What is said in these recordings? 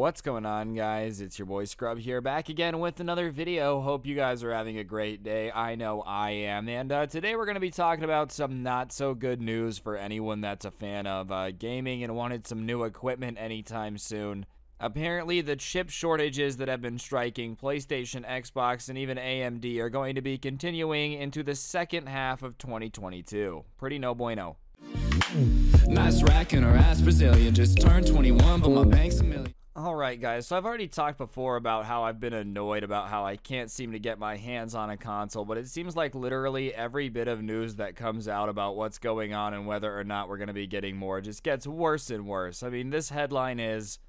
What's going on, guys? It's your boy Scrub here, back again with another video. Hope you guys are having a great day. I know I am. And today we're going to be talking about some not so good news for anyone that's a fan of gaming and wanted some new equipment anytime soon. Apparently, the chip shortages that have been striking PlayStation, Xbox, and even AMD are going to be continuing into the second half of 2022. Pretty no bueno. Nice racking her ass Brazilian, just turned 21, but my bank's a million. Alright guys, so I've already talked before about how I've been annoyed about how I can't seem to get my hands on a console, but it seems like literally every bit of news that comes out about what's going on and whether or not we're going to be getting more just gets worse and worse. I mean, this headline is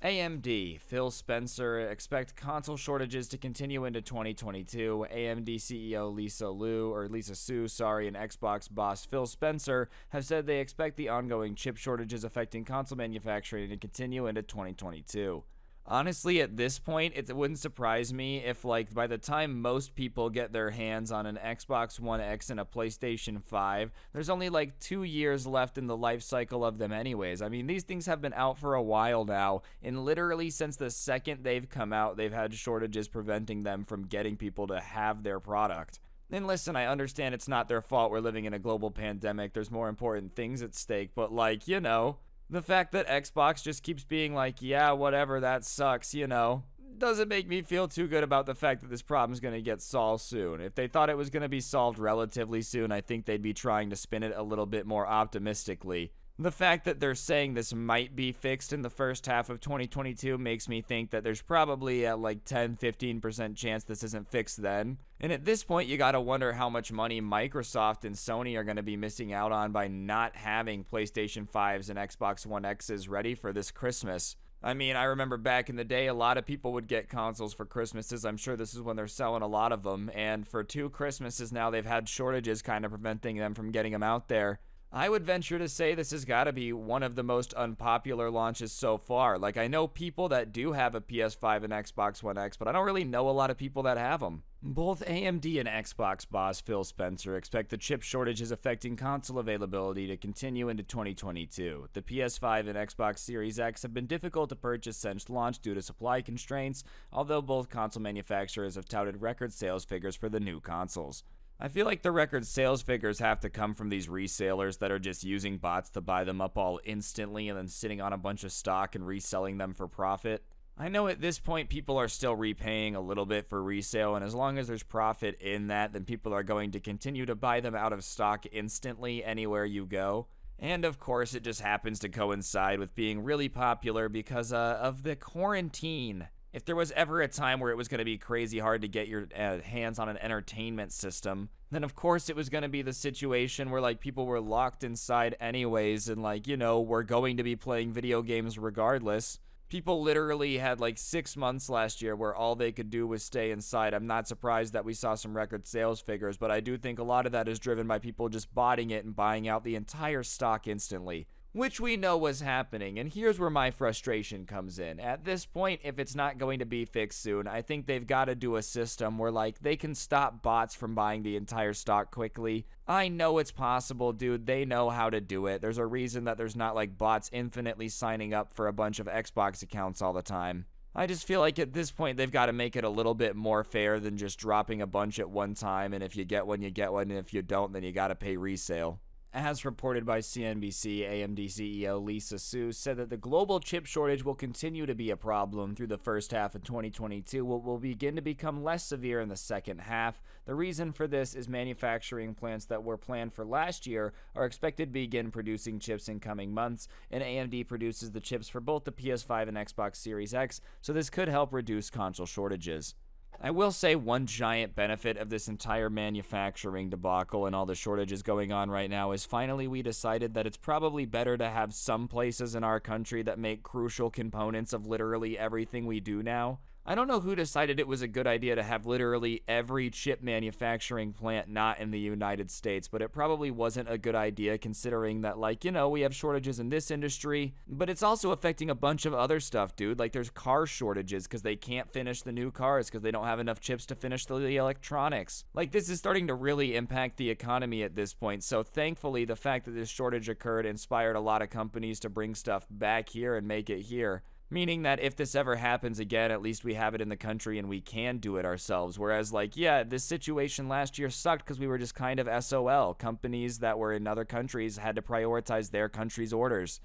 AMD, Phil Spencer, expect console shortages to continue into 2022. AMD CEO Lisa Su, and Xbox boss Phil Spencer have said they expect the ongoing chip shortages affecting console manufacturing to continue into 2022. Honestly, at this point, it wouldn't surprise me if, like, by the time most people get their hands on an Xbox One X and a PlayStation 5, there's only like 2 years left in the life cycle of them anyways. I mean, these things have been out for a while now, and literally since the second they've come out, they've had shortages preventing them from getting people to have their product. And listen, I understand it's not their fault we're living in a global pandemic, there's more important things at stake, but like, you know, the fact that Xbox just keeps being like, yeah, whatever, that sucks, you know, doesn't make me feel too good about the fact that this problem is going to get solved soon. If they thought it was going to be solved relatively soon, I think they'd be trying to spin it a little bit more optimistically. The fact that they're saying this might be fixed in the first half of 2022 makes me think that there's probably a like 10-15% chance this isn't fixed then. And at this point, you gotta wonder how much money Microsoft and Sony are gonna be missing out on by not having PlayStation 5s and Xbox One X's ready for this Christmas. I mean, I remember back in the day, a lot of people would get consoles for Christmases. I'm sure this is when they're selling a lot of them. And for 2 Christmases now, they've had shortages kind of preventing them from getting them out there. I would venture to say this has got to be one of the most unpopular launches so far. Like, I know people that do have a PS5 and Xbox One X, but I don't really know a lot of people that have them. Both AMD and Xbox boss Phil Spencer expect the chip shortages affecting console availability to continue into 2022. The PS5 and Xbox Series X have been difficult to purchase since launch due to supply constraints, although both console manufacturers have touted record sales figures for the new consoles. I feel like the record sales figures have to come from these resellers that are just using bots to buy them up all instantly and then sitting on a bunch of stock and reselling them for profit. I know at this point people are still repaying a little bit for resale, and as long as there's profit in that, then people are going to continue to buy them out of stock instantly anywhere you go. And of course, it just happens to coincide with being really popular because of the quarantine. If there was ever a time where it was going to be crazy hard to get your hands on an entertainment system, then of course it was going to be the situation where like people were locked inside anyways and like, you know, we're going to be playing video games regardless. People literally had like 6 months last year where all they could do was stay inside. I'm not surprised that we saw some record sales figures, but I do think a lot of that is driven by people just botting it and buying out the entire stock instantly, which we know was happening, and here's where my frustration comes in. At this point, if it's not going to be fixed soon, I think they've got to do a system where, like, they can stop bots from buying the entire stock quickly. I know it's possible, dude. They know how to do it. There's a reason that there's not, like, bots infinitely signing up for a bunch of Xbox accounts all the time. I just feel like at this point, they've got to make it a little bit more fair than just dropping a bunch at one time, and if you get one, you get one, and if you don't, then you got to pay resale. As reported by CNBC, AMD CEO Lisa Su said that the global chip shortage will continue to be a problem through the first half of 2022, but will begin to become less severe in the second half. The reason for this is manufacturing plants that were planned for last year are expected to begin producing chips in coming months, and AMD produces the chips for both the PS5 and Xbox Series X, so this could help reduce console shortages. I will say one giant benefit of this entire manufacturing debacle and all the shortages going on right now is finally we decided that it's probably better to have some places in our country that make crucial components of literally everything we do now. I don't know who decided it was a good idea to have literally every chip manufacturing plant not in the United States, but it probably wasn't a good idea considering that, like, you know, we have shortages in this industry, but it's also affecting a bunch of other stuff, dude. Like, there's car shortages because they can't finish the new cars because they don't have enough chips to finish the electronics. Like, this is starting to really impact the economy at this point, so thankfully the fact that this shortage occurred inspired a lot of companies to bring stuff back here and make it here. Meaning that if this ever happens again, at least we have it in the country and we can do it ourselves. Whereas, like, yeah, this situation last year sucked because we were just kind of SOL. Companies that were in other countries had to prioritize their country's orders.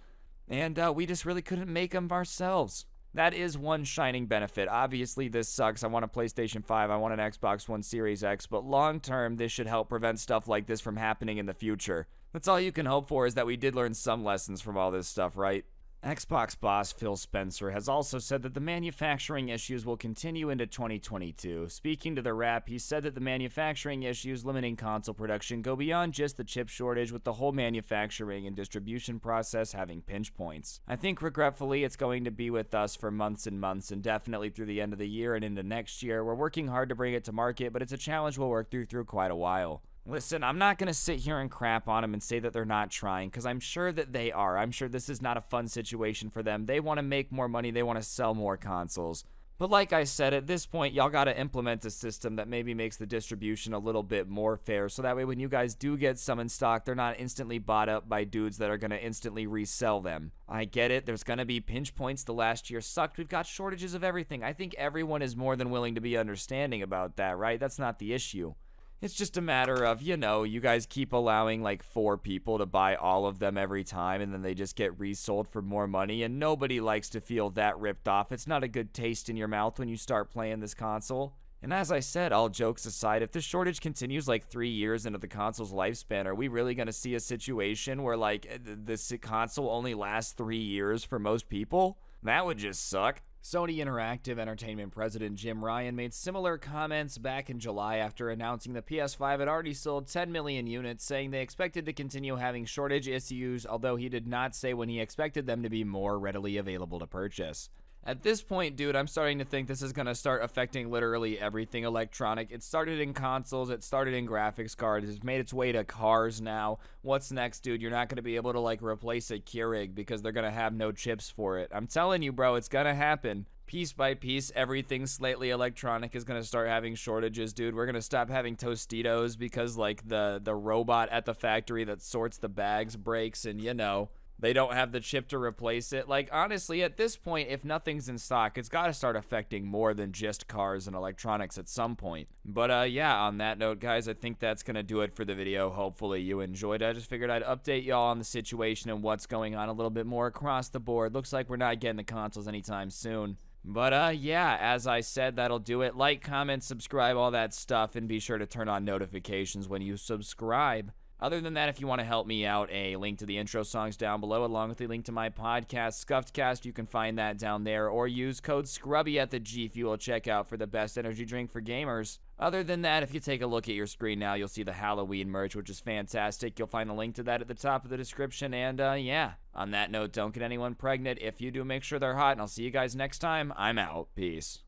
And we just really couldn't make them ourselves. That is one shining benefit. Obviously, this sucks. I want a PlayStation 5. I want an Xbox One Series X. But long term, this should help prevent stuff like this from happening in the future. That's all you can hope for, is that we did learn some lessons from all this stuff, right? Xbox boss Phil Spencer has also said that the manufacturing issues will continue into 2022. Speaking to The Wrap, he said that the manufacturing issues limiting console production go beyond just the chip shortage, with the whole manufacturing and distribution process having pinch points. I think regretfully it's going to be with us for months and months, and definitely through the end of the year and into next year. We're working hard to bring it to market, but it's a challenge we'll work through quite a while. Listen, I'm not going to sit here and crap on them and say that they're not trying, because I'm sure that they are. I'm sure this is not a fun situation for them. They want to make more money. They want to sell more consoles. But like I said, at this point, y'all got to implement a system that maybe makes the distribution a little bit more fair, so that way when you guys do get some in stock, they're not instantly bought up by dudes that are going to instantly resell them. I get it. There's going to be pinch points. The last year sucked. We've got shortages of everything. I think everyone is more than willing to be understanding about that, right? That's not the issue. It's just a matter of, you know, you guys keep allowing like 4 people to buy all of them every time, and then they just get resold for more money, and nobody likes to feel that ripped off. It's not a good taste in your mouth when you start playing this console. And as I said, all jokes aside, if this shortage continues like 3 years into the console's lifespan, are we really going to see a situation where like this console only lasts 3 years for most people? That would just suck. Sony Interactive Entertainment president Jim Ryan made similar comments back in July after announcing the PS5 had already sold 10 million units, saying they expected to continue having shortage issues, although he did not say when he expected them to be more readily available to purchase. At this point, dude, I'm starting to think this is going to start affecting literally everything electronic. It started in consoles, it started in graphics cards, it's made its way to cars now. What's next, dude? You're not going to be able to, like, replace a Keurig because they're going to have no chips for it. I'm telling you, bro, it's going to happen. Piece by piece, everything slightly electronic is going to start having shortages, dude. We're going to stop having Tostitos because, like, the robot at the factory that sorts the bags breaks, and, you know, they don't have the chip to replace it. Like, honestly, at this point, if nothing's in stock, it's got to start affecting more than just cars and electronics at some point. But, yeah, on that note, guys, I think that's going to do it for the video. Hopefully you enjoyed it. I just figured I'd update y'all on the situation and what's going on a little bit more across the board. Looks like we're not getting the consoles anytime soon. But, yeah, as I said, that'll do it. Like, comment, subscribe, all that stuff, and be sure to turn on notifications when you subscribe. Other than that, if you want to help me out, a link to the intro songs down below, along with a link to my podcast, Scuffedcast, you can find that down there, or use code Scrubae at the G Fuel checkout for the best energy drink for gamers. Other than that, if you take a look at your screen now, you'll see the Halloween merch, which is fantastic. You'll find a link to that at the top of the description, and yeah, on that note, don't get anyone pregnant. If you do, make sure they're hot, and I'll see you guys next time. I'm out. Peace.